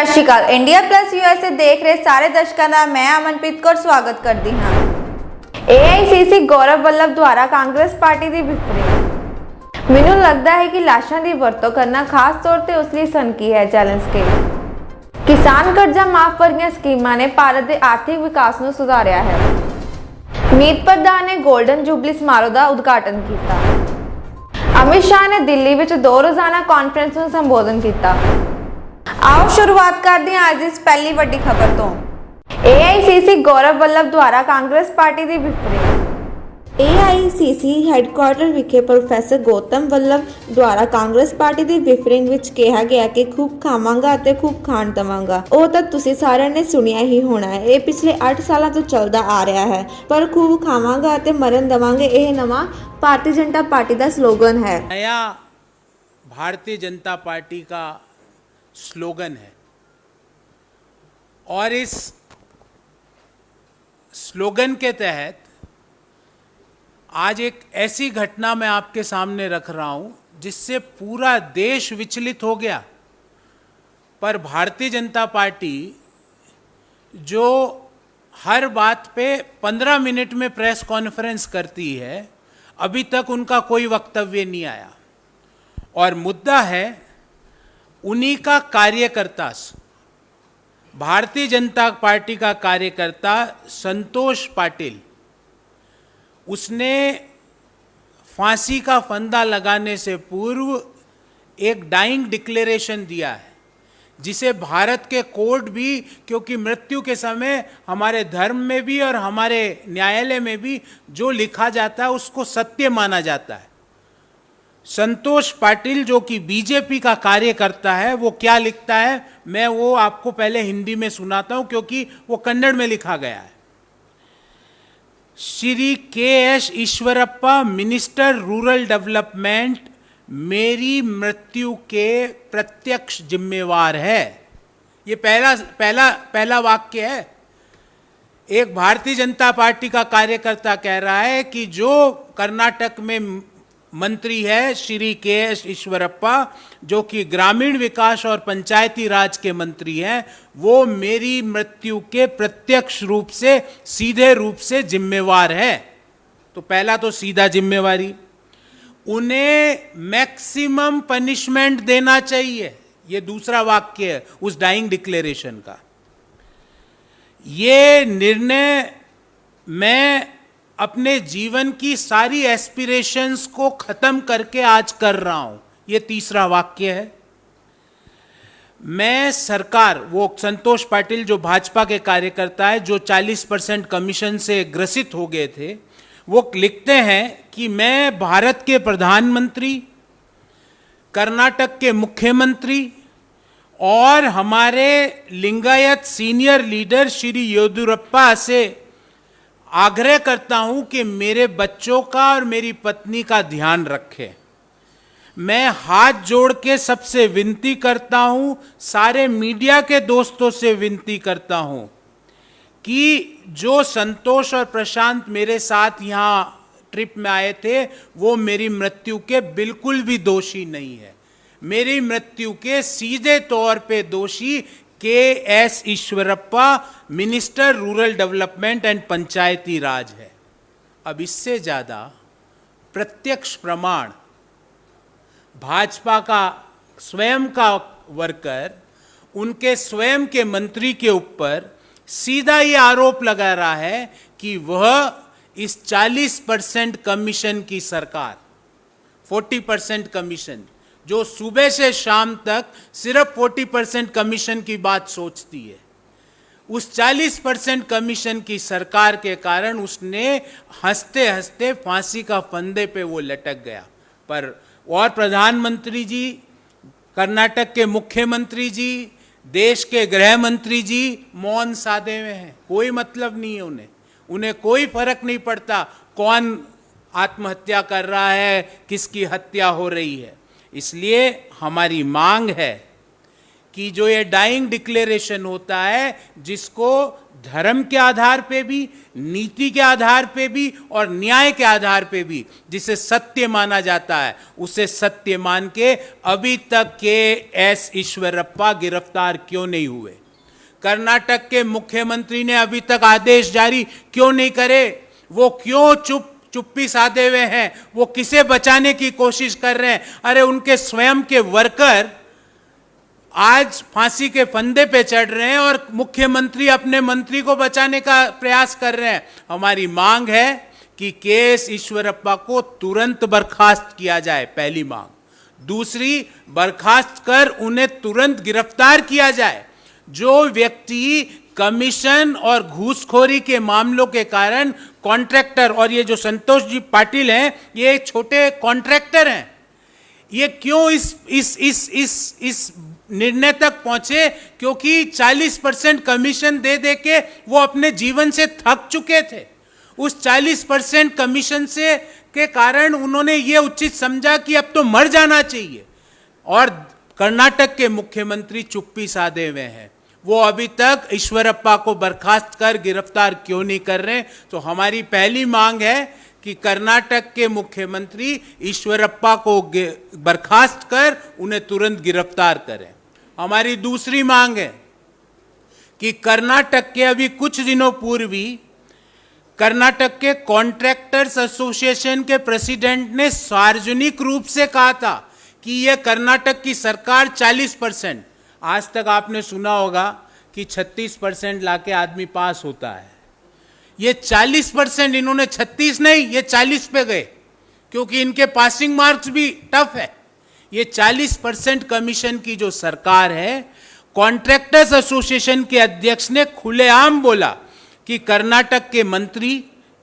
ਸਤਿ ਸ਼੍ਰੀ ਅਕਾਲ। India plus USA ਦੇਖ ਰਹੇ ਸਾਰੇ ਦਰਸ਼ਕਾਂ ਦਾ ਮੈਂ ਅਮਨਪ੍ਰੀਤ ਕੌਰ ਸਵਾਗਤ ਕਰਦੀ ਹਾਂ। AICC ਗੌਰਵ ਵੱਲਭ ਦੁਆਰਾ ਕਾਂਗਰਸ ਪਾਰਟੀ ਦੀ ਵਿਫਰੀ। ਮੈਨੂੰ ਲੱਗਦਾ ਹੈ ਕਿ ਲਾਸ਼ਾਂ ਦੀ ਵਰਤੋਂ ਕਰਨਾ ਖਾਸ ਤੌਰ ਤੇ ਉਸ ਲਈ ਸਨਕੀ ਹੈ। ਚੈਲੰਜ ਕੇ ਕਿਸਾਨ ਕਰਜ਼ਾ ਮਾਫ ਵਰਗੀਆਂ ਸਕੀਮਾਂ ਨੇ ਭਾਰਤ ਦੇ ਆਰਥਿਕ ਵਿਕਾਸ ਨੂੰ ਸੁਧਾਰਿਆ ਹੈ। ਮੀਤ ਪ੍ਰਧਾਨ ਨੇ ਗੋਲਡਨ ਜੁਬਲੀ ਸਮਾਰੋਹ ਦਾ ਉਦਘਾਟਨ ਕੀਤਾ। ਅਮਿਤ ਸ਼ਾਹ ਨੇ ਦਿੱਲੀ ਵਿੱਚ 2 ਰੋਜ਼ਾਨਾ ਕਾਨਫਰੰਸ ਨੂੰ ਸੰਬੋਧਨ ਕੀਤਾ। आओ शुरुआत करते हैं आज इस पहली वड्डी खबर तो। AICC गौरव ਵੱਲਭ ਦੁਆਰਾ ਕਾਂਗਰਸ ਪਾਰਟੀ ਦੀ ਵਿਫਰੀ। AICC ਹੈੱਡਕੁਆਰਟਰ ਵਿਖੇ ਪ੍ਰੋਫੈਸਰ ਗੌਤਮ ਵੱਲਭ ਦੁਆਰਾ ਕਾਂਗਰਸ ਪਾਰਟੀ ਦੀ ਵਿਫਰਿੰਗ ਵਿੱਚ ਕਿਹਾ ਗਿਆ ਕਿ ਖੂਬ ਖਾਵਾਂਗਾ ਅਤੇ ਖੂਬ ਖਾਣ ਦਵਾਂਗਾ। ਉਹ ਤਾਂ ਤੁਸੀਂ ਸਾਰਿਆਂ ਨੇ ਸੁਣਿਆ ਹੀ ਹੋਣਾ ਹੈ। ਇਹ ਪਿਛਲੇ 8 ਸਾਲਾਂ ਤੋਂ ਚੱਲਦਾ ਆ ਰਿਹਾ ਹੈ। ਪਰ ਖੂਬ ਖਾਵਾਂਗਾ ਅਤੇ ਮਰਨ ਦਵਾਂਗੇ ਇਹ ਨਵਾਂ ਭਾਰਤੀ ਜਨਤਾ ਪਾर्टी ਦਾ स्लोगन है। नया भारतीय जनता पार्टी का स्लोगन है और इस स्लोगन के तहत आज एक ऐसी घटना मैं आपके सामने रख रहा हूं जिससे पूरा देश विचलित हो गया। पर भारतीय जनता पार्टी जो हर बात पे 15 मिनट में प्रेस कॉन्फ्रेंस करती है, अभी तक उनका कोई वक्तव्य नहीं आया। और मुद्दा है उन्हीं का कार्यकर्ता, भारतीय जनता पार्टी का कार्यकर्ता संतोष पाटिल, उसने फांसी का फंदा लगाने से पूर्व एक डाइंग डिक्लेरेशन दिया है, जिसे भारत के कोर्ट भी, क्योंकि मृत्यु के समय हमारे धर्म में भी और हमारे न्यायालय में भी जो लिखा जाता है उसको सत्य माना जाता है। संतोष पाटिल जो कि बीजेपी का कार्यकर्ता है, वो क्या लिखता है मैं वो आपको पहले हिंदी में सुनाता हूं क्योंकि वो कन्नड़ में लिखा गया है। Shri KS Eshwarappa, minister rural development, मेरी मृत्यु के प्रत्यक्ष जिम्मेवार है। ये पहला वाक्य है। एक भारतीय जनता पार्टी का कार्यकर्ता कह रहा है कि जो कर्नाटक में मंत्री है श्री KS ईश्वरप्पा, जो कि ग्रामीण विकास और पंचायती राज के मंत्री हैं, वो मेरी मृत्यु के प्रत्यक्ष रूप से, सीधे रूप से जिम्मेवार है। तो पहला तो सीधा जिम्मेवारी, उन्हें मैक्सिमम पनिशमेंट देना चाहिए। ये दूसरा वाक्य है उस डाइंग डिक्लेरेशन का। ये निर्णय मैं अपने जीवन की सारी एस्पिरेशंस को खत्म करके आज कर रहा हूं। ये तीसरा वाक्य है। मैं सरकार, वो संतोष पाटिल जो भाजपा के कार्यकर्ता है, जो 40% कमीशन से ग्रसित हो गए थे, वो लिखते हैं कि मैं भारत के प्रधानमंत्री, कर्नाटक के मुख्यमंत्री और हमारे लिंगायत सीनियर लीडर श्री येदियुरप्पा से आग्रह करता हूं कि मेरे बच्चों का और मेरी पत्नी का ध्यान रखें। मैं हाथ जोड़ के सबसे विनती करता हूं, सारे मीडिया के दोस्तों से विनती करता हूं कि जो संतोष और प्रशांत मेरे साथ यहाँ ट्रिप में आए थे, वो मेरी मृत्यु के बिल्कुल भी दोषी नहीं है। मेरी मृत्यु के सीधे तौर पे दोषी KS Eshwarappa, minister rural development and Panchayati Raj है। अब इससे ज्यादा प्रत्यक्ष प्रमाण भाजपा का स्वयं का वर्कर उनके स्वयं के मंत्री के ऊपर सीधा ये आरोप लगा रहा है कि वह इस 40% कमीशन की सरकार, 40% कमीशन, जो सुबह से शाम तक सिर्फ 40% कमीशन की बात सोचती है, उस 40% कमीशन की सरकार के कारण उसने हंसते हंसते फांसी का फंदे पे वो लटक गया। पर और प्रधानमंत्री जी, कर्नाटक के मुख्यमंत्री जी, देश के गृह मंत्री जी मौन साधे हुए हैं। कोई मतलब नहीं है उन्हें कोई फर्क नहीं पड़ता कौन आत्महत्या कर रहा है, किसकी हत्या हो रही है। इसलिए हमारी मांग है कि जो ये डाइंग डिक्लेरेशन होता है, जिसको धर्म के आधार पे भी, नीति के आधार पे भी और न्याय के आधार पे भी जिसे सत्य माना जाता है, उसे सत्य मान के अभी तक के एस ईश्वरप्पा गिरफ्तार क्यों नहीं हुए? कर्नाटक के मुख्यमंत्री ने अभी तक आदेश जारी क्यों नहीं करे? वो क्यों चुप्पी साधे हुए हैं? वो किसे बचाने की कोशिश कर रहे हैं? अरे उनके स्वयं के वर्कर आज फांसी के फंदे पे चढ़ रहे हैं और मुख्यमंत्री अपने मंत्री को बचाने का प्रयास कर रहे हैं। हमारी मांग है कि के.एस. ईश्वरप्पा को तुरंत बर्खास्त किया जाए, पहली मांग। दूसरी, बर्खास्त कर उन्हें तुरंत गिरफ्तार किया जाए। जो व्यक्ति कमीशन और घूसखोरी के मामलों के कारण कॉन्ट्रैक्टर, और ये जो संतोष जी पाटिल हैं, ये छोटे कॉन्ट्रैक्टर हैं, ये क्यों इस निर्णय तक पहुंचे? क्योंकि 40% कमीशन दे दे के वो अपने जीवन से थक चुके थे। उस 40% कमीशन से के कारण उन्होंने ये उचित समझा कि अब तो मर जाना चाहिए। और कर्नाटक के मुख्यमंत्री चुप्पी साधे हुए हैं। वो अभी तक ईश्वरप्पा को बर्खास्त कर गिरफ्तार क्यों नहीं कर रहे? तो हमारी पहली मांग है कि कर्नाटक के मुख्यमंत्री ईश्वरप्पा को बर्खास्त कर उन्हें तुरंत गिरफ्तार करें। हमारी दूसरी मांग है कि कर्नाटक के अभी कुछ दिनों पूर्व ही कर्नाटक के कॉन्ट्रैक्टर्स एसोसिएशन के प्रेसिडेंट ने सार्वजनिक रूप से कहा था कि यह कर्नाटक की सरकार 40%, आज तक आपने सुना होगा कि 36% लाके आदमी पास होता है, ये 40%, इन्होंने 36 नहीं, ये 40 पे गए क्योंकि इनके पासिंग मार्क्स भी टफ है। ये 40% कमीशन की जो सरकार है, कॉन्ट्रैक्टर्स एसोसिएशन के अध्यक्ष ने खुलेआम बोला कि कर्नाटक के मंत्री,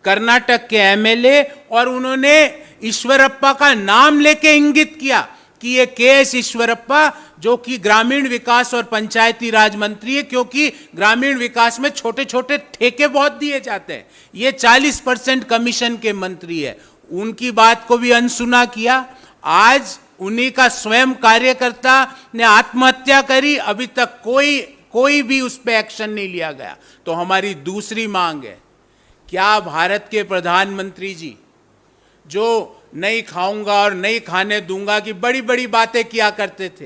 कर्नाटक के एमएलए, और उन्होंने ईश्वरप्पा का नाम लेके इंगित किया कि ये के.एस. ईश्वरप्पा जो कि ग्रामीण विकास और पंचायती राज मंत्री है, क्योंकि ग्रामीण विकास में छोटे छोटे ठेके बहुत दिए जाते हैं, ये 40% कमीशन के मंत्री है। उनकी बात को भी अनसुना किया। आज उन्हीं का स्वयं कार्यकर्ता ने आत्महत्या करी, अभी तक कोई भी उस पर एक्शन नहीं लिया गया। तो हमारी दूसरी मांग है, क्या भारत के प्रधानमंत्री जी जो नहीं खाऊंगा और नहीं खाने दूंगा की बड़ी बड़ी बातें किया करते थे,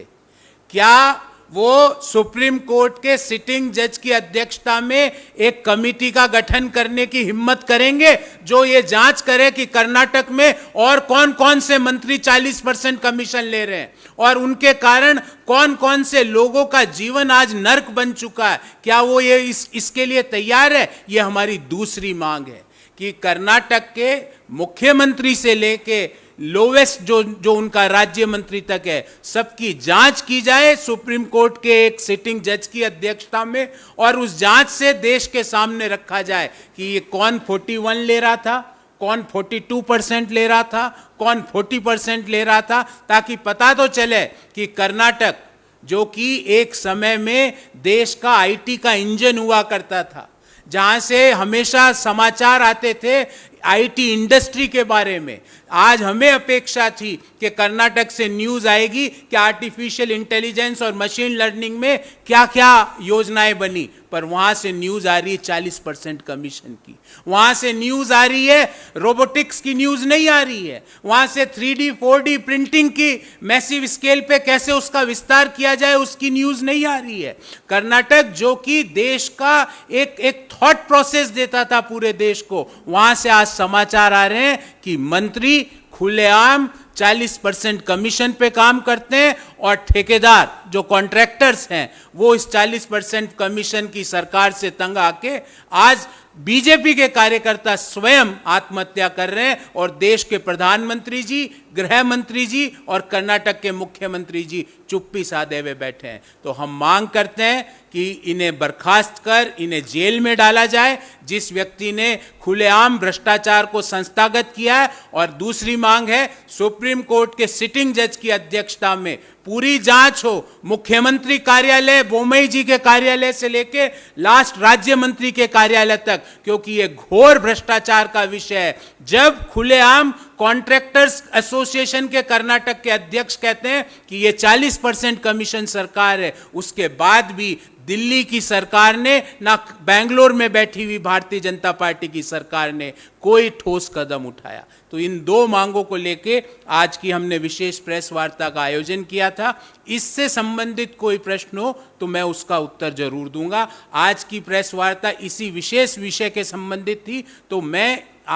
क्या वो सुप्रीम कोर्ट के सिटिंग जज की अध्यक्षता में एक कमेटी का गठन करने की हिम्मत करेंगे जो ये जांच करे कि कर्नाटक में और कौन कौन से मंत्री 40% कमीशन ले रहे हैं और उनके कारण कौन कौन से लोगों का जीवन आज नर्क बन चुका है? क्या वो ये इसके लिए तैयार है? ये हमारी दूसरी मांग है कि कर्नाटक के मुख्यमंत्री से लेके लोवेस्ट जो उनका राज्य मंत्री तक है, सबकी जांच की जाए सुप्रीम कोर्ट के एक सिटिंग जज की अध्यक्षता में, और उस जांच से देश के सामने रखा जाए कि ये कौन 41 ले रहा था, कौन 42% ले रहा था, कौन 40% ले रहा था, ताकि पता तो चले कि कर्नाटक जो कि एक समय में देश का आईटी का इंजन हुआ करता था, जहां से हमेशा समाचार आते थे आईटी इंडस्ट्री के बारे में, आज हमें अपेक्षा थी कि कर्नाटक से न्यूज़ आएगी कि आर्टिफिशियल इंटेलिजेंस और मशीन लर्निंग में क्या क्या योजनाएं बनी, पर वहां से न्यूज़ आ रही है 40% कमीशन की, वहां से न्यूज़ आ रही है रोबोटिक्स की, न्यूज़ नहीं आ रही है, वहां से 3D 4D प्रिंटिंग की मैसिव स्केल पे कैसे उसका विस्तार किया जाए उसकी न्यूज़ नहीं आ रही है। कर्नाटक जो कि देश का एक थॉट प्रोसेस देता था पूरे देश को, वहां से आज समाचार आ रहे हैं कि मंत्री खुलेआम 40% कमीशन पे काम करते हैं और ठेकेदार जो कॉन्ट्रैक्टर्स हैं वो इस 40% कमीशन की सरकार से तंग आके आज बीजेपी के कार्यकर्ता स्वयं आत्महत्या कर रहे हैं और देश के प्रधानमंत्री जी, गृह मंत्री जी और कर्नाटक के मुख्यमंत्री जी चुप्पी साधे हुए बैठे हैं। तो हम मांग करते हैं कि इन्हें बर्खास्त कर इन्हें जेल में डाला जाए जिस व्यक्ति ने खुलेआम भ्रष्टाचार को संस्थागत किया है, और दूसरी मांग है सुप्रीम कोर्ट के सिटिंग जज की अध्यक्षता में पूरी जांच हो, मुख्यमंत्री कार्यालय, बोमई जी के कार्यालय से लेके लास्ट राज्य मंत्री के कार्यालय तक, क्योंकि ये घोर भ्रष्टाचार का विषय है। जब खुलेआम कॉन्ट्रैक्टर्स एसोसिएशन के कर्नाटक के अध्यक्ष कहते हैं कि ये 40% कमीशन सरकार है, उसके बाद भी दिल्ली की सरकार ने, ना बेंगलोर में बैठी हुई भारतीय जनता पार्टी की सरकार ने कोई ठोस कदम उठाया। तो इन दो मांगों को लेके आज की हमने विशेष प्रेस वार्ता का आयोजन किया था। इससे संबंधित कोई प्रश्न हो तो मैं उसका उत्तर जरूर दूंगा। आज की प्रेस वार्ता इसी विशेष विषय के संबंधित थी, तो मैं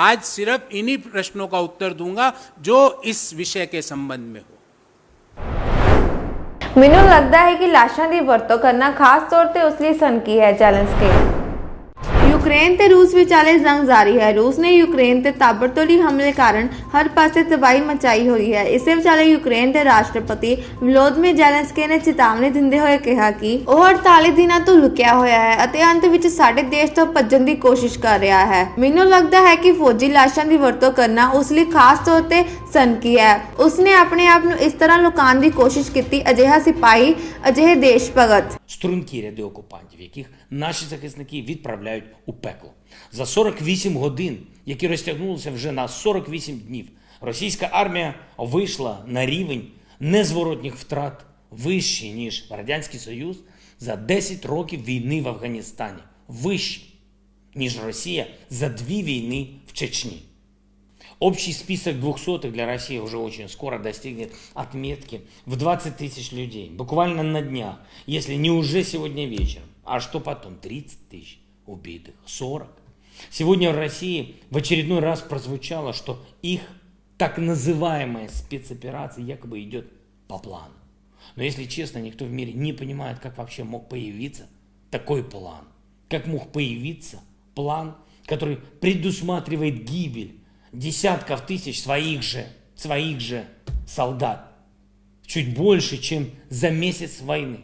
आज सिर्फ इन्हीं प्रश्नों का उत्तर दूंगा जो इस विषय के संबंध में हो। ਮੈਨੂੰ ਲੱਗਦਾ ਹੈ ਕਿ ਲਾਸ਼ਾਂ ਦੀ ਵਰਤੋਂ ਕਰਨਾ ਖਾਸ ਤੌਰ ਤੇ ਉਸ ਲਈ ਸਨਕੀ ਹੈ। ਜ਼ੈਲੈਂਸਕੀ यूक्रेन ਤੇ ਰੂਸ ਵਿਚਾਲੇ ਜੰਗ ਜਾਰੀ ਹੈ। ਰੂਸ ਨੇ ਯੂਕਰੇਨ ਤੇ ਤਾਬੜਤੋੜੀ ਹਮਲੇ ਕਾਰਨ ਹਰ ਪਾਸੇ ਤਬਾਹੀ ਮਚਾਈ ਹੋਈ ਹੈ। ਇਸੇ ਵਿਚਾਲੇ ਯੂਕਰੇਨ ਦੇ ਰਾਸ਼ਟਰਪਤੀ ਵਲੋਦੀਮੀਰ ਜ਼ੈਲੈਂਸਕੀ ਨੇ ਚੇਤਾਵਨੀ ਦਿੰਦੇ ਹੋਏ ਕਿਹਾ ਕਿ ਉਹ 48 ਦਿਨਾਂ ਤੋਂ ਲੁਕਿਆ ਹੋਇਆ ਹੈ ਅਤੇ ਅੰਤ ਵਿੱਚ ਸਾਡੇ ਦੇਸ਼ ਤੋਂ ਭੱਜਣ ਦੀ ਕੋਸ਼ਿਸ਼ ਕਰ ਰਿਹਾ ਹੈ। ਮੈਨੂੰ ਲੱਗਦਾ ਹੈ ਕਿ ਫੌਜੀ ਲਾਸ਼ਾਂ ਦੀ ਵਰਤੋਂ ਕਰਨਾ ਉਸ ਲਈ ਖਾਸ ਤੌਰ ਤੇ ਸਨਕੀ ਹੈ। ਉਸਨੇ ਆਪਣੇ ਆਪ ਨੂੰ ਇਸ ਤਰ੍ਹਾਂ ਲੁਕਾਉਣ ਦੀ ਕੋਸ਼ਿਸ਼ ਕੀਤੀ, ਅਜਿਹਾ ਸਿਪਾਹੀ, ਅਜਿਹੇ ਦੇਸ਼ ਭਗਤ। Стрункі ряди окупантів, яких наші захисники відправляють у пекло. За 48 годин, які розтягнулися вже на 48 днів, російська армія вийшла на рівень незворотніх втрат вищий, ніж Радянський Союз за 10 років війни в Афганістані. Вищий, ніж Росія за 2 війни в Чечні. Общий список 200-х для России уже очень скоро достигнет отметки в 20 тысяч людей. Буквально на днях, если не уже сегодня вечером. А что потом? 30 тысяч убитых, 40. Сегодня в России в очередной раз прозвучало, что их так называемая спецоперация якобы идет по плану. Но если честно, никто в мире не понимает, как вообще мог появиться такой план. Как мог появиться план, который предусматривает гибель десятков тысяч своих же солдат. Чуть больше, чем за месяц войны.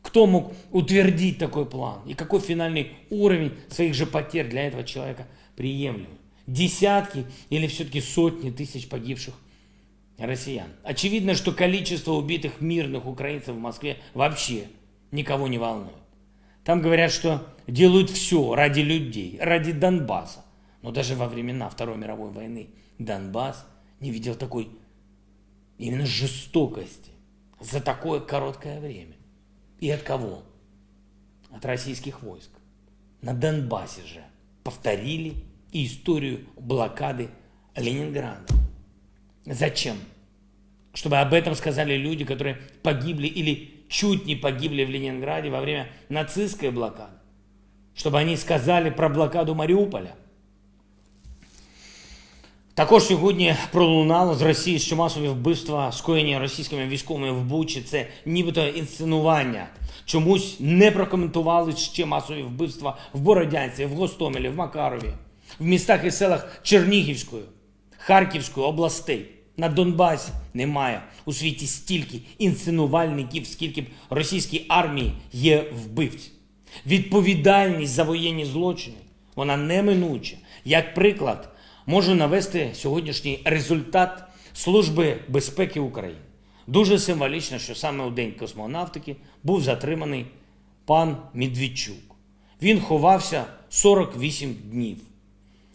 Кто мог утвердить такой план? И какой финальный уровень своих же потерь для этого человека приемлемый? Десятки или все-таки сотни тысяч погибших россиян? Очевидно, что количество убитых мирных украинцев в Москве вообще никого не волнует. Там говорят, что делают все ради людей, ради Донбасса. Но даже во времена Второй мировой войны Донбасс не видел такой именно жестокости за такое короткое время. И от кого? От российских войск. На Донбассе же повторили историю блокады Ленинграда. Зачем? Чтобы об этом сказали люди, которые погибли или чуть не погибли в Ленинграде во время нацистской блокады. Чтобы они сказали про блокаду Маріуполя. Також сьогодні пролунало з Росії, що масові вбивства, скоєні російськими військовими в Бучі, це нібито інсценування. Чомусь не прокоментували ще масові вбивства в Бородянці, в Гостомелі, в Макарові, в містах і селах Чернігівської, Харківської областей. На Донбасі немає у світі стільки інсценувальників, скільки б в російській армії є вбивців. Відповідальність за воєнні злочини, вона неминуча. Як приклад, можу навести сьогоднішній результат Служби безпеки України. Дуже символічно, що саме у День космонавтики був затриманий пан Медведчук. Він ховався 48 днів.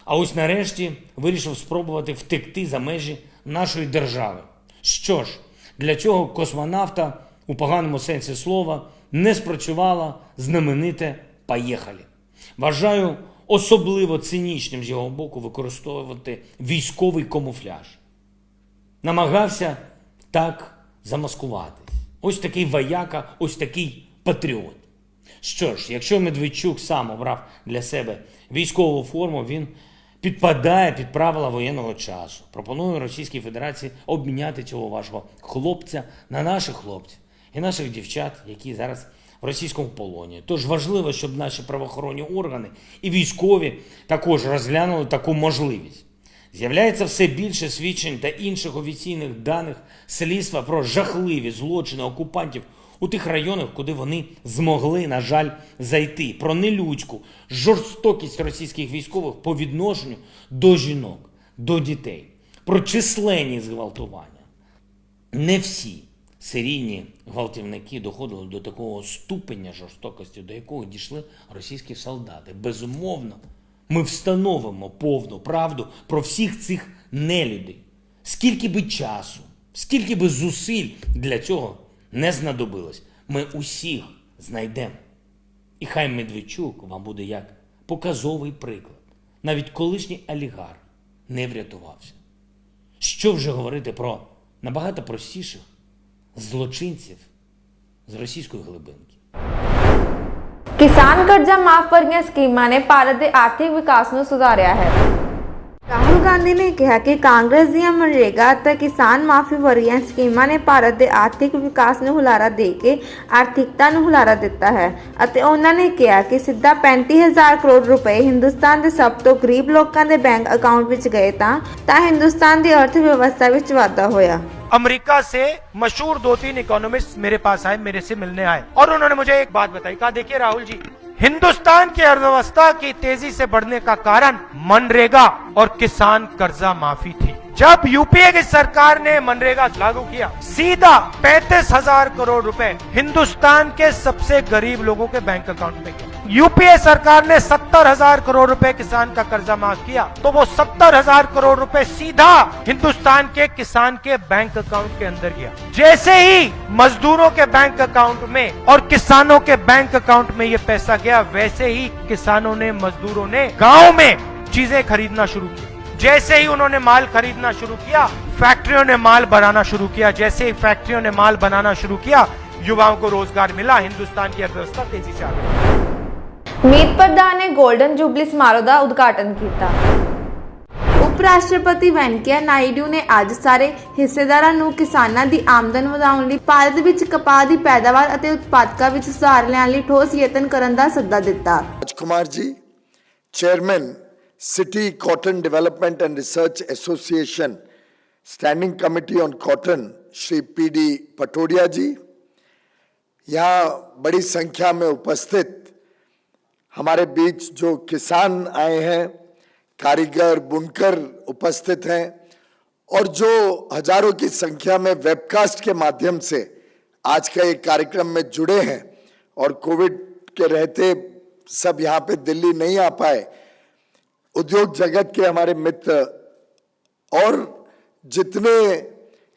А ось нарешті вирішив спробувати втекти за межі нашої держави. Що ж, для цього космонавта у поганому сенсі слова не спрацювало знамените «поїхали». Вважаю особливо цинічним з його боку використовувати військовий камуфляж. Намагався так замаскуватись. Ось такий вояка, ось такий патріот. Що ж, якщо Медведчук сам обрав для себе військову форму, він підпадає під правила воєнного часу. Пропоную Російській Федерації обміняти цього вашого хлопця на наших хлопців і наших дівчат, які зараз в російському полоні. Тож важливо, щоб наші правоохоронні органи і військові також розглянули таку можливість. З'являється все більше свідчень та інших офіційних даних слідства про жахливі злочини окупантів у тих районах, куди вони змогли, на жаль, зайти. Про нелюдську жорстокість російських військових по відношенню до жінок, до дітей. Про численні зґвалтування. Не всі серійні гвалтівники доходили до такого ступеня жорстокості, до якого дійшли російські солдати. Безумовно, ми встановимо повну правду про всіх цих нелюдей. Скільки би часу, скільки би зусиль для цього не знадобилось, ми усіх знайдемо. І хай Медведчук вам буде як показовий приклад. Навіть колишній олігарх не врятувався. Що вже говорити про набагато простіших злочинців з російської глибинки. ਕਿਸਾਨ ਕਰਜ਼ਾ ਮਾਫ ਵਰਗੀਆਂ ਸਕੀਮਾਂ ਨੇ ਭਾਰਤ ਦੇ ਆਰਥਿਕ ਵਿਕਾਸ ਨੂੰ ਸੁਧਾਰਿਆ ਹੈ। ਰਾਹੁਲ ਗਾਂਧੀ ਨੇ ਕਿਹਾ ਕਿ ਕਾਂਗਰਸ ਦੀਆਂ ਮਨਰੇਗਾ ਅਤੇ ਕਿਸਾਨ ਮਾਫੀ ਵਰਗੀਆਂ ਸਕੀਮਾਂ ਨੇ ਭਾਰਤ ਦੇ ਆਰਥਿਕ ਵਿਕਾਸ ਨੂੰ ਹੁਲਾਰਾ ਦੇ ਕੇ ਆਰਥਿਕਤਾ ਨੂੰ ਹੁਲਾਰਾ ਦਿੱਤਾ ਹੈ ਅਤੇ ਉਹਨਾਂ ਨੇ ਕਿਹਾ ਕਿ ਸਿੱਧਾ 35,000 ਕਰੋੜ ਰੁਪਏ ਹਿੰਦੁਸਤਾਨ ਦੇ ਸਭ ਤੋਂ ਗਰੀਬ ਲੋਕਾਂ ਦੇ ਬੈਂਕ ਅਕਾਊਂਟ ਵਿੱਚ ਗਏ ਤਾਂ ਹਿੰਦੁਸਤਾਨ ਦੀ ਅਰਥ ਵਿਵਸਥਾ ਵਿੱਚ ਵਾਧਾ ਹੋਇਆ। अमेरिका से मशहूर 2-3 इकोनॉमिस्ट मेरे पास आए, मेरे से मिलने आए और उन्होंने मुझे एक बात बताई। कहा देखिए राहुल जी, हिंदुस्तान की अर्थव्यवस्था की तेजी से बढ़ने का कारण मनरेगा और किसान कर्जा माफी थी। जब यूपीए की सरकार ने मनरेगा लागू किया, सीधा 35,000 करोड़ रुपए हिंदुस्तान के सबसे गरीब लोगों के बैंक अकाउंट में गया। यूपीए सरकार ने 70,000 करोड़ रुपए किसान का कर्जा माफ किया, तो वो 70,000 करोड़ रुपए सीधा हिंदुस्तान के किसान के बैंक अकाउंट के अंदर गया। जैसे ही मजदूरों के बैंक अकाउंट में और किसानों के बैंक अकाउंट में ये पैसा गया, वैसे ही किसानों ने, मजदूरों ने गांव में चीजें खरीदना शुरू की। जैसे ही उन्होंने माल खरीदना शुरू किया, फैक्ट्रियों ने माल बनाना शुरू किया। जैसे ही फैक्ट्रियों ने माल बनाना शुरू किया, युवाओं को रोजगार मिला, हिंदुस्तान की अर्थव्यवस्था तेजी से आगे। ਮੀਤ ਪ੍ਰਧਾਨ ਨੇ ਗੋਲਡਨ ਜੁਬਲੀ ਸਮਾਰੋਹ ਦਾ ਉਦਘਾਟਨ ਕੀਤਾ। ਉਪ ਰਾਸ਼ਟਰਪਤੀ ਵੈਂਕਈਆ ਨਾਇਡੂ ਨੇ ਅੱਜ ਸਾਰੇ ਹਿੱਸੇਦਾਰਾਂ ਨੂੰ ਕਿਸਾਨਾਂ ਦੀ ਆਮਦਨ ਵਧਾਉਣ ਲਈ ਭਾਰਤ ਵਿੱਚ ਕਪਾਹ ਦੀ ਪੈਦਾਵਾਰ ਅਤੇ ਉਤਪਾਦਕਤਾ ਵਿੱਚ ਸੁਧਾਰ ਲਿਆਉਣ ਲਈ ਠੋਸ ਯਤਨ ਕਰਨ ਦਾ ਸੱਦਾ ਦਿੱਤਾ। Rajkumar ji, chairman city cotton development and research association, standing committee on cotton Shri PD Patodia ji, यहाँ बड़ी संख्या में उपस्थित हमारे बीच जो किसान आए हैं, कारीगर, बुनकर उपस्थित हैं और जो हजारों की संख्या में वेबकास्ट के माध्यम से आज का एक कार्यक्रम में जुड़े हैं और कोविड के रहते सब यहाँ पे दिल्ली नहीं आ पाए, उद्योग जगत के हमारे मित्र और जितने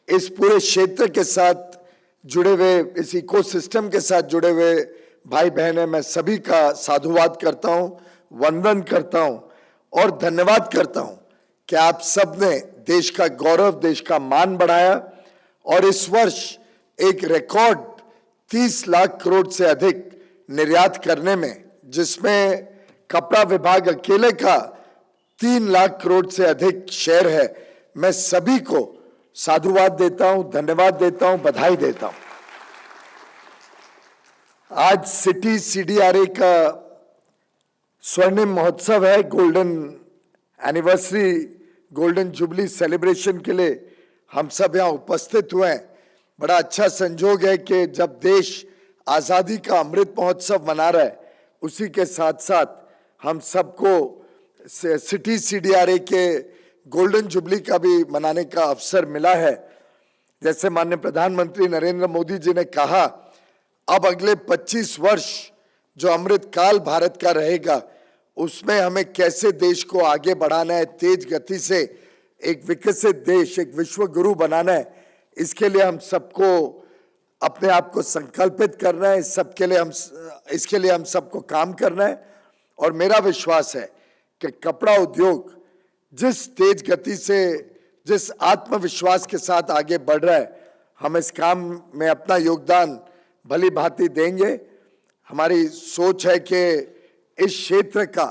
इस पूरे क्षेत्र के साथ जुड़े हुए, इस इकोसिस्टम के साथ जुड़े हुए भाई बहन है, मैं सभी का साधुवाद करता हूं, वंदन करता हूं और धन्यवाद करता हूं कि आप सब ने देश का गौरव, देश का मान बढ़ाया और इस वर्ष एक रिकॉर्ड 30 लाख करोड़ से अधिक निर्यात करने में, जिसमें कपड़ा विभाग अकेले का 3 लाख करोड़ से अधिक शेयर है। मैं सभी को साधुवाद देता हूं, धन्यवाद देता हूं, बधाई देता हूं। आज सिटी सीडीआरए का स्वर्णिम महोत्सव है, golden anniversary, golden jubilee celebration के लिए हम सब यहाँ उपस्थित हुए हैं। बड़ा अच्छा संजोग है कि जब देश आज़ादी का अमृत महोत्सव मना रहा है, उसी के साथ साथ हम सबको सिटी सीडीआरए के गोल्डन जुबली का भी मनाने का अवसर मिला है। जैसे माननीय प्रधानमंत्री नरेंद्र मोदी जी ने कहा, अब अगले 25 वर्ष जो अमृत काल भारत का रहेगा, उसमें हमें कैसे देश को आगे बढ़ाना है, तेज गति से एक विकसित देश, एक विश्व गुरु बनाना है। इसके लिए हम सबको अपने आप को संकल्पित करना है, इसके लिए हम सबको काम करना है। और मेरा विश्वास है कि कपड़ा उद्योग जिस तेज गति से, जिस आत्मविश्वास के साथ आगे बढ़ रहा है, हम इस काम में अपना योगदान भली भांति देंगे। हमारी सोच है कि इस क्षेत्र का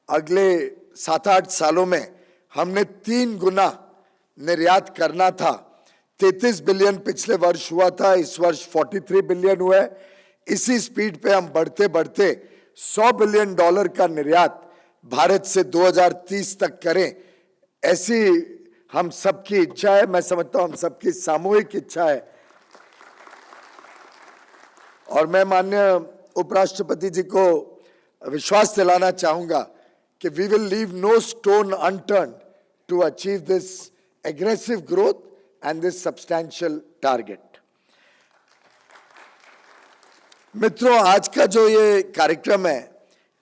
अगले 7-8 सालों में हमने 3 गुना निर्यात करना था। 33 बिलियन पिछले वर्ष हुआ था, इस वर्ष 43 बिलियन हुआ है। इसी स्पीड पे हम बढ़ते बढ़ते $100 बिलियन का निर्यात भारत से 2030 तक करें, ऐसी हम सबकी इच्छा है। मैं समझता हूं हम सबकी सामूहिक इच्छा है। और मैं माननीय उपराष्ट्रपति जी को विश्वास दिलाना चाहूंगा कि we will leave no stone unturned to achieve this aggressive growth and this substantial target. मित्रों, आज का जो ये कार्यक्रम है,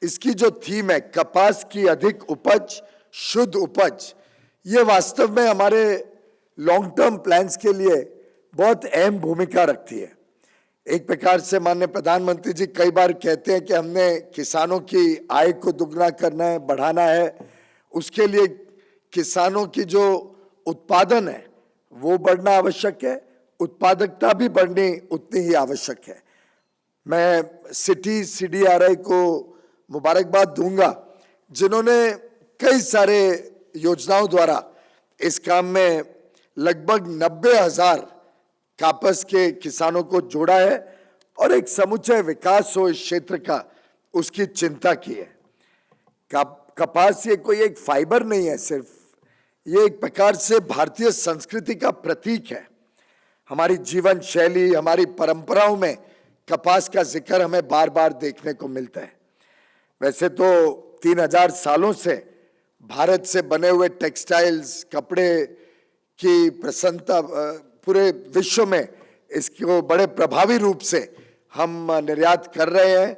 इसकी जो थीम है कपास की अधिक उपज, शुद्ध उपज, ये वास्तव में हमारे लॉन्ग टर्म प्लान्स के लिए बहुत अहम भूमिका रखती है। एक प्रकार से माननीय प्रधानमंत्री जी कई बार कहते हैं कि हमने किसानों की आय को दुगना करना है, बढ़ाना है। उसके लिए किसानों की जो उत्पादन है वो बढ़ना आवश्यक है, उत्पादकता भी बढ़नी उतनी ही आवश्यक है। मैं सिटी सीडीआरआई को मुबारकबाद दूंगा जिन्होंने कई सारे योजनाओं द्वारा इस काम में लगभग 90,000 कापस के किसानों को जोड़ा है और एक समुच्चय विकास हो इस क्षेत्र का, उसकी चिंता की है। कपास ये कोई एक फाइबर नहीं है सिर्फ, ये एक प्रकार से भारतीय संस्कृति का प्रतीक है। हमारी जीवन शैली, हमारी परंपराओं में कपास का जिक्र हमें बार बार देखने को मिलता है। वैसे तो 3000 सालों से भारत से बने हुए टेक्सटाइल्स, कपड़े की प्रसन्नता पूरे विश्व में इसको बड़े प्रभावी रूप से हम निर्यात कर रहे हैं।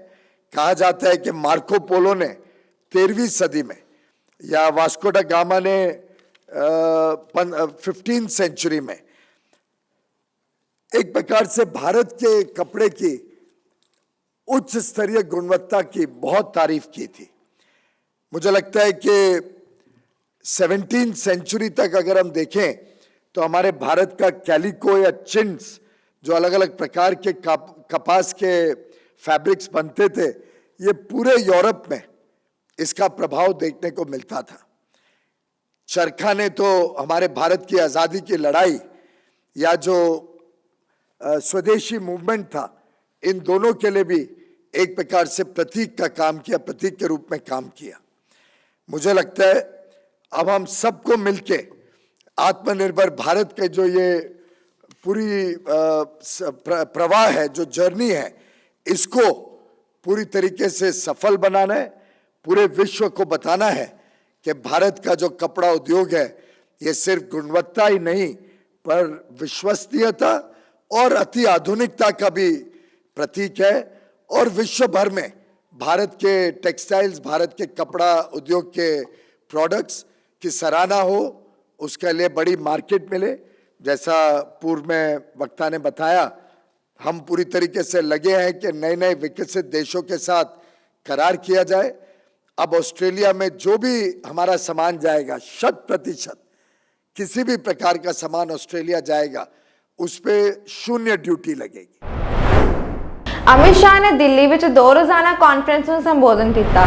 कहा जाता है कि मार्को पोलो ने 13वीं सदी में या वास्को दा गामा ने 15th सेंचुरी में एक प्रकार से भारत के कपड़े की उच्च स्तरीय गुणवत्ता की बहुत तारीफ की थी। मुझे लगता है कि 17th सेंचुरी तक अगर हम देखें तो हमारे भारत का कैलिको या चिंट्स जो अलग अलग प्रकार के कपास के फैब्रिक्स बनते थे, ये पूरे यूरोप में इसका प्रभाव देखने को मिलता था। चरखा ने तो हमारे भारत की आज़ादी की लड़ाई या जो स्वदेशी मूवमेंट था, इन दोनों के लिए भी एक प्रकार से प्रतीक का काम किया, प्रतीक के रूप में काम किया। मुझे लगता है अब हम सबको मिलके आत्मनिर्भर भारत के जो ये पूरी प्रवाह है, जो जर्नी है, इसको पूरी तरीके से सफल बनाना है। पूरे विश्व को बताना है कि भारत का जो कपड़ा उद्योग है ये सिर्फ गुणवत्ता ही नहीं पर विश्वसनीयता और अति आधुनिकता का भी प्रतीक है। और विश्व भर में भारत के टेक्सटाइल्स, भारत के कपड़ा उद्योग के प्रोडक्ट्स की सराहना हो, उसके लिए बड़ी मार्केट मिले। जैसा पूर्व में वक्ता ने बताया, हम पूरी तरीके से लगे हैं कि नए नए विकसित देशों के साथ करार किया जाए। अब ऑस्ट्रेलिया में जो भी हमारा सामान जाएगा, 100% किसी भी प्रकार का सामान ऑस्ट्रेलिया जाएगा उस पे 0 ड्यूटी लगेगी। ਅਮਿਤ ਸ਼ਾਹ ਨੇ ਦਿੱਲੀ ਵਿੱਚ 2 ਰੋਜ਼ਾਨਾ ਕਾਨਫਰੰਸ ਨੂੰ ਸੰਬੋਧਨ ਕੀਤਾ।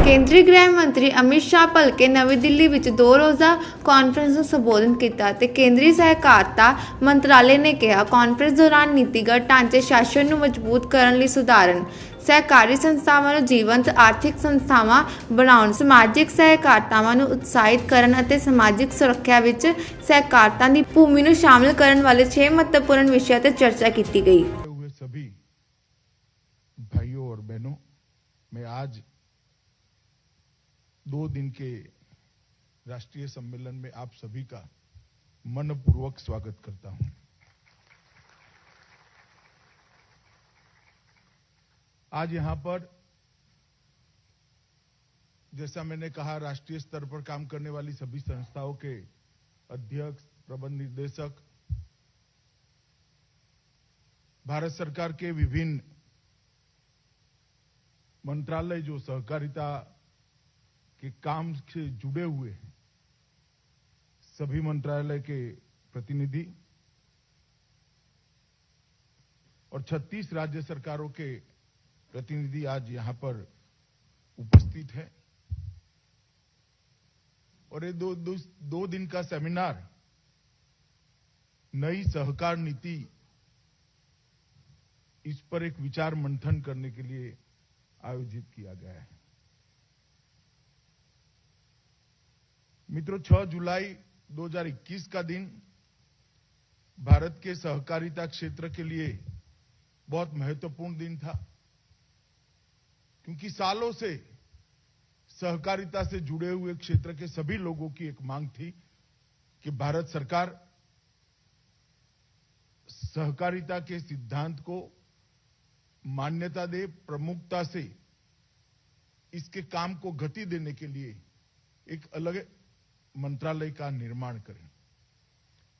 ਕੇਂਦਰੀ ਗ੍ਰਹਿ ਮੰਤਰੀ ਅਮਿਤ ਸ਼ਾਹ ਭਲਕੇ ਨਵੀਂ ਦਿੱਲੀ ਵਿੱਚ 2 ਰੋਜ਼ਾ ਕਾਨਫਰੰਸ ਨੂੰ ਸੰਬੋਧਨ ਕੀਤਾ ਤੇ ਕੇਂਦਰੀ ਸਹਿਕਾਰਤਾ ਮੰਤਰਾਲੇ ਨੇ ਕਿਹਾ ਕਾਨਫਰੰਸ ਦੌਰਾਨ ਨੀਤੀਗਤ ਢਾਂਚੇ ਸ਼ਾਸਨ ਨੂੰ ਮਜ਼ਬੂਤ ਕਰਨ ਲਈ ਸੁਧਾਰਨ, ਸਹਿਕਾਰੀ ਸੰਸਥਾਵਾਂ ਨੂੰ ਜੀਵੰਤ ਆਰਥਿਕ ਸੰਸਥਾਵਾਂ ਬਣਾਉਣ, ਸਮਾਜਿਕ ਸਹਿਕਾਰਤਾਵਾਂ ਨੂੰ ਉਤਸ਼ਾਹਿਤ ਕਰਨ ਅਤੇ ਸਮਾਜਿਕ ਸੁਰੱਖਿਆ ਵਿੱਚ ਸਹਿਕਾਰਤਾ ਦੀ ਭੂਮਿਕਾ ਨੂੰ ਸ਼ਾਮਲ ਕਰਨ ਵਾਲੇ 6 ਮਹੱਤਵਪੂਰਨ ਵਿਸ਼ਿਆਂ ਤੇ ਚਰਚਾ ਕੀਤੀ ਗਈ। सभी भाइयों और बहनों, मैं आज 2 दिन के राष्ट्रीय सम्मेलन में आप सभी का मनपूर्वक स्वागत करता हूं। आज यहां पर जैसा मैंने कहा, राष्ट्रीय स्तर पर काम करने वाली सभी संस्थाओं के अध्यक्ष, प्रबंध निदेशक, भारत सरकार के विभिन्न मंत्रालय जो सहकारिता के काम से जुड़े हुए हैं, सभी मंत्रालय के प्रतिनिधि और 36 राज्य सरकारों के प्रतिनिधि आज यहां पर उपस्थित हैं। और ये दो दिन का सेमिनार नई सहकार नीति, इस पर एक विचार मंथन करने के लिए आयोजित किया गया है। मित्रों, 6 जुलाई 2021 का दिन भारत के सहकारिता क्षेत्र के लिए बहुत महत्वपूर्ण दिन था, क्योंकि सालों से सहकारिता से जुड़े हुए क्षेत्र के सभी लोगों की एक मांग थी कि भारत सरकार सहकारिता के सिद्धांत को मान्यता दे, प्रमुखता से इसके काम को गति देने के लिए एक अलग मंत्रालय का निर्माण करें।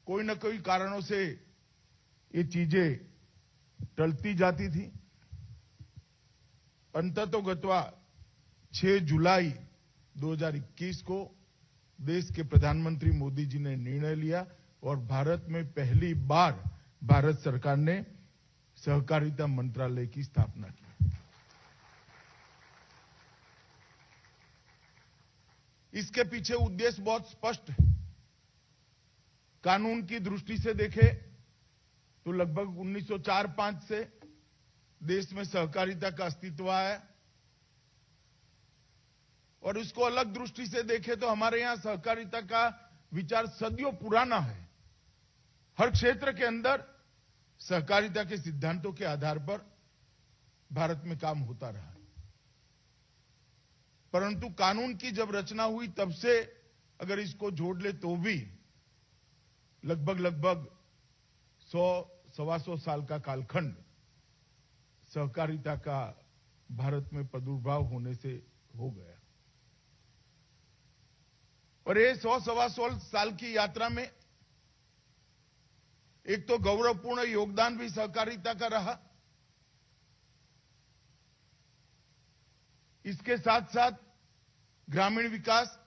कोई न कोई कारणों से ये चीजें टलती जाती थी। अंततोगत्वा 6 जुलाई 2021 को देश के प्रधानमंत्री मोदी जी ने निर्णय लिया और भारत में पहली बार भारत सरकार ने सहकारिता मंत्रालय की स्थापना की। इसके पीछे उद्देश्य बहुत स्पष्ट है। कानून की दृष्टि से देखें तो लगभग 1904-5 से देश में सहकारिता का अस्तित्व है और उसको अलग दृष्टि से देखें तो हमारे यहां सहकारिता का विचार सदियों पुराना है। हर क्षेत्र के अंदर सहकारिता के सिद्धांतों के आधार पर भारत में काम होता रहा है, परंतु कानून की जब रचना हुई तब से अगर इसको जोड़ ले तो भी लगभग 100-125 साल का कालखंड सहकारिता का भारत में प्रादुर्भाव होने से हो गया। और ये 100-125 साल की यात्रा में एक तो गौरवपूर्ण योगदान भी सहकारिता का रहा, इसके साथ साथ ग्रामीण विकास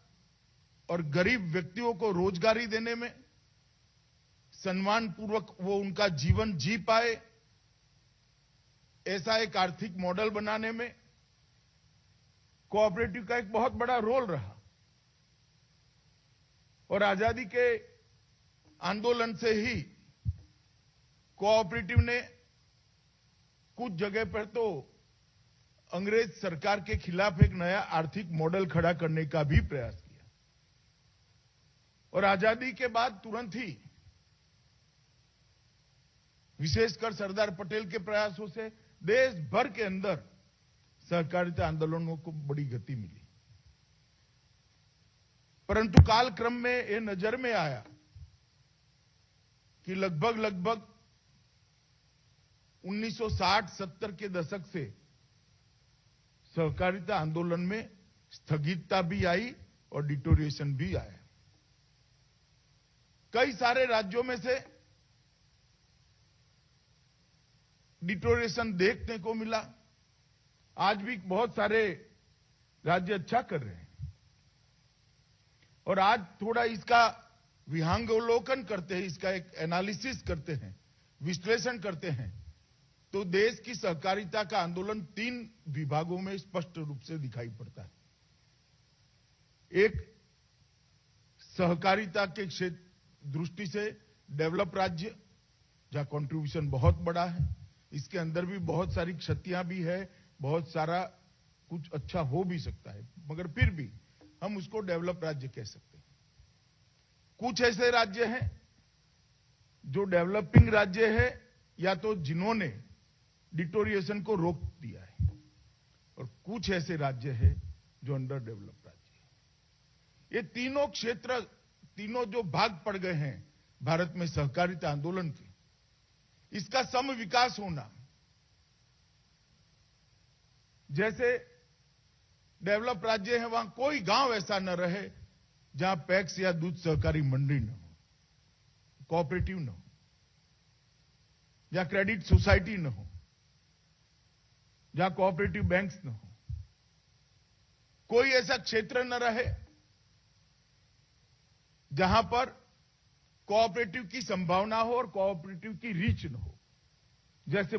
और गरीब व्यक्तियों को रोजगारी देने में, सम्मानपूर्वक वो उनका जीवन जी पाए, ऐसा एक आर्थिक मॉडल बनाने में कोऑपरेटिव का एक बहुत बड़ा रोल रहा। और आजादी के आंदोलन से ही कोऑपरेटिव ने कुछ जगह पर तो अंग्रेज सरकार के खिलाफ एक नया आर्थिक मॉडल खड़ा करने का भी प्रयास किया। और आजादी के बाद तुरंत ही विशेषकर सरदार पटेल के प्रयासों से देश भर के अंदर सहकारिता आंदोलनों को बड़ी गति मिली। परंतु कालक्रम में यह नजर में आया कि लगभग 1960-70 के दशक से सहकारिता आंदोलन में स्थगितता भी आई और डिटोरिएशन भी आया। कई सारे राज्यों में से डिटोरिएशन देखने को मिला। आज भी बहुत सारे राज्य अच्छा कर रहे हैं और आज थोड़ा इसका विहंगावलोकन करते हैं, इसका एक एनालिसिस करते हैं, विश्लेषण करते हैं, तो देश की सहकारिता का आंदोलन 3 विभागों में स्पष्ट रूप से दिखाई पड़ता है। एक, सहकारिता के क्षेत्र दृष्टि से डेवलप राज्य जहां कंट्रीब्यूशन बहुत बड़ा है, इसके अंदर भी बहुत सारी क्षतियां भी है, बहुत सारा कुछ अच्छा हो भी सकता है, मगर फिर भी हम उसको डेवलप राज्य कह सकते हैं। कुछ ऐसे राज्य हैं जो डेवलपिंग राज्य है या तो जिन्होंने डिटोरिएशन को रोक दिया है, और कुछ ऐसे राज्य हैं जो अंडर डेवलप राज्य है। ये तीनों क्षेत्र, तीनों जो भाग पड़ गए हैं भारत में सहकारिता आंदोलन के, इसका सम विकास होना, जैसे डेवलप राज्य है वहां कोई गांव ऐसा न रहे जहां पैक्स या दूध सहकारी मंडी न हो, कोऑपरेटिव न हो, या क्रेडिट सोसाइटी न हो, जहां कोऑपरेटिव बैंक्स न हो। कोई ऐसा क्षेत्र न रहे जहां पर कोऑपरेटिव की संभावना हो और कोऑपरेटिव की रीच न हो, जैसे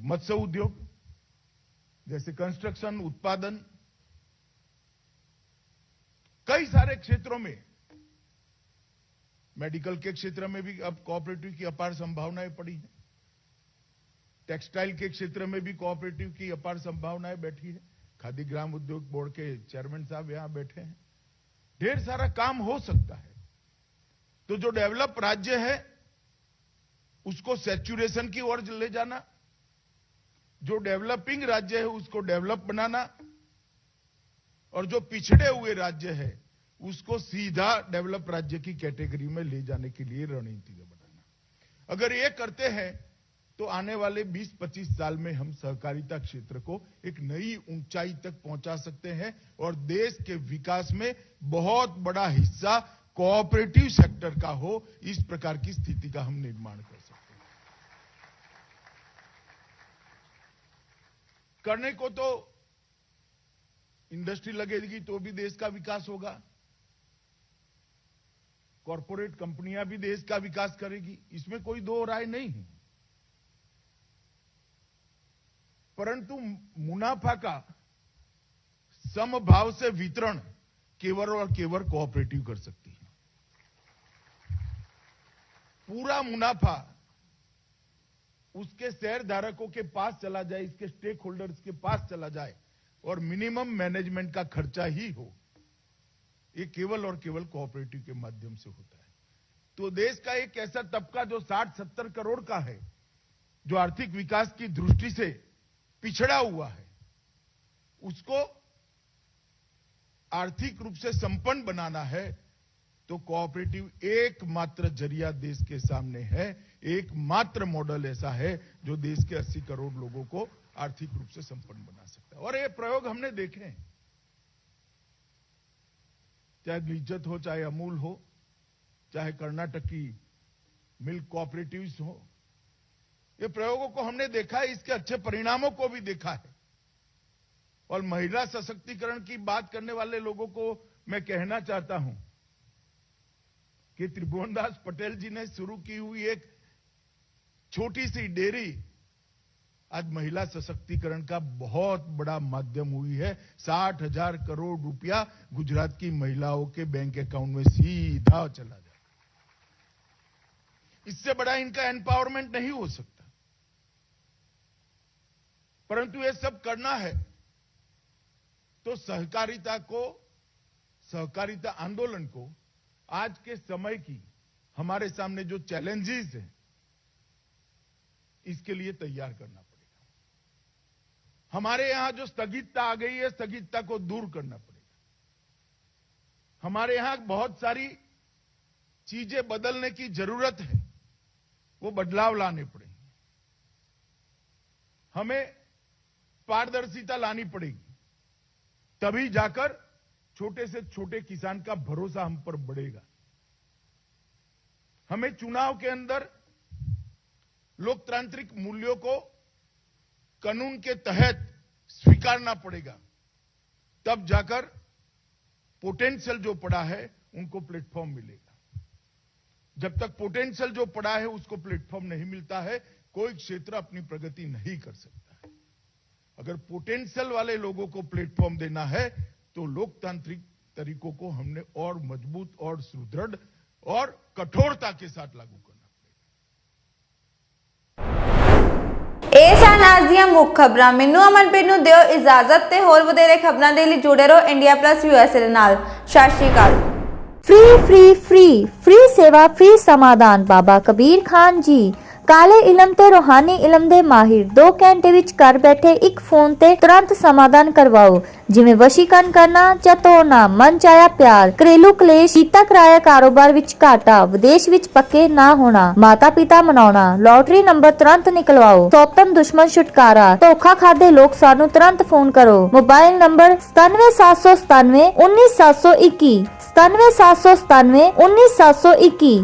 मत्स्य उद्योग, जैसे कंस्ट्रक्शन, उत्पादन, कई सारे क्षेत्रों में, मेडिकल के क्षेत्र में भी अब कोऑपरेटिव की अपार संभावनाएं पड़ी हैं, टेक्सटाइल के क्षेत्र में भी कोऑपरेटिव की अपार संभावनाएं बैठी है। खादी ग्राम उद्योग बोर्ड के चेयरमैन साहब यहां बैठे हैं। ढेर सारा काम हो सकता है। तो जो डेवलप राज्य है उसको सैचुरेशन की ओर ले जाना, जो डेवलपिंग राज्य है उसको डेवलप बनाना, और जो पिछड़े हुए राज्य है उसको सीधा डेवलप राज्य की कैटेगरी में ले जाने के लिए रणनीति बनाना। अगर ये करते हैं तो आने वाले 20-25 साल में हम सहकारिता क्षेत्र को एक नई ऊंचाई तक पहुंचा सकते हैं और देश के विकास में बहुत बड़ा हिस्सा कोऑपरेटिव सेक्टर का हो, इस प्रकार की स्थिति का हम निर्माण कर सकते हैं। करने को तो इंडस्ट्री लगेगी तो भी देश का विकास होगा, कॉरपोरेट कंपनियां भी देश का विकास करेगी, इसमें कोई दो राय नहीं है। परंतु मुनाफा का समभाव से वितरण केवल और केवल कोऑपरेटिव कर सकती है। पूरा मुनाफा उसके शेयर धारकों के पास चला जाए, इसके स्टेक होल्डर्स के पास चला जाए और मिनिमम मैनेजमेंट का खर्चा ही हो, ये केवल और केवल कोऑपरेटिव के माध्यम से होता है। तो देश का एक ऐसा तबका जो 60-70 करोड़ का है, जो आर्थिक विकास की दृष्टि से पिछड़ा हुआ है, उसको आर्थिक रूप से संपन्न बनाना है तो कोऑपरेटिव एकमात्र जरिया देश के सामने है, एकमात्र मॉडल ऐसा है जो देश के 80 करोड़ लोगों को आर्थिक रूप से संपन्न बना सकता है। और ये प्रयोग हमने देखे हैं, चाहे लिज्जत हो, चाहे अमूल हो, चाहे कर्नाटक की मिल्क कोऑपरेटिव्स हो, ये प्रयोगों को हमने देखा है, इसके अच्छे परिणामों को भी देखा है। और महिला सशक्तिकरण की बात करने वाले लोगों को मैं कहना चाहता हूं कि त्रिभुवनदास पटेल जी ने शुरू की हुई एक छोटी सी डेयरी आज महिला सशक्तिकरण का बहुत बड़ा माध्यम हुई है। 60,000 करोड़ रुपया गुजरात की महिलाओं के बैंक अकाउंट में सीधा चला जाए। इससे बड़ा इनका एम्पावरमेंट नहीं हो सकता। परंतु ये सब करना है तो सहकारिता आंदोलन को आज के समय की हमारे सामने जो चैलेंजेस हैं, इसके लिए तैयार करना पड़ेगा। हमारे यहां जो स्थगितता आ गई है, स्थगितता को दूर करना पड़ेगा। हमारे यहां बहुत सारी चीजें बदलने की जरूरत है, वो बदलाव लाने पड़ेंगे। हमें पारदर्शिता लानी पड़ेगी, तभी जाकर छोटे से छोटे किसान का भरोसा हम पर बढ़ेगा। हमें चुनाव के अंदर लोकतांत्रिक मूल्यों को कानून के तहत स्वीकारना पड़ेगा, तब जाकर पोटेंशियल जो पड़ा है उनको प्लेटफॉर्म मिलेगा। जब तक पोटेंशियल जो पड़ा है उसको प्लेटफॉर्म नहीं मिलता है, कोई क्षेत्र अपनी प्रगति नहीं कर सकता है। अगर पोटेंशियल वाले लोगों को प्लेटफॉर्म देना है तो लोकतांत्रिक तरीकों को हमने और मजबूत और सुदृढ़ और कठोरता के साथ लागू करना पड़ेगा। ਇਹ ਸਨ ਅੱਜ ਦੀਆਂ ਮੁੱਖ ਖਬਰਾਂ। ਮੈਨੂੰ ਅਮਨਪ੍ਰੀਤ ਨੂੰ ਦਿਓ ਇਜਾਜ਼ਤ ਤੇ ਹੋਰ ਵਧੇਰੇ ਖਬਰਾਂ ਦੇ ਲਈ ਜੁੜੇ ਰਹੋ ਇੰਡੀਆ ਪਲੱਸ USA ਦੇ ਨਾਲ। ਸਤਿ ਸ਼੍ਰੀ ਅਕਾਲ। फ्री सेवा फ्री समाधान बाबा कबीर खान जी काले इलम ते रूहानी इलम दे माहिर 2 घंटे विच घर बैठे एक फोन ते तुरंत समाधान करवाओ, जिवें वशीकरण करना ਜਾਂ ਤੋੜਨਾ, मन चाया प्यार, घरेलू कलेश, ਕੀਤਾ कराया कारोबार विच घाटा, विदेश विच पक्के ना होना, माता पिता मनाउणा, लॉटरी नंबर तुरंत निकलवाओ, सौतन दुश्मन छुटकारा, धोखा खादे लोग सानू तुरंत फोन करो। Mobile number 97 797 19 721 97 797 19 721।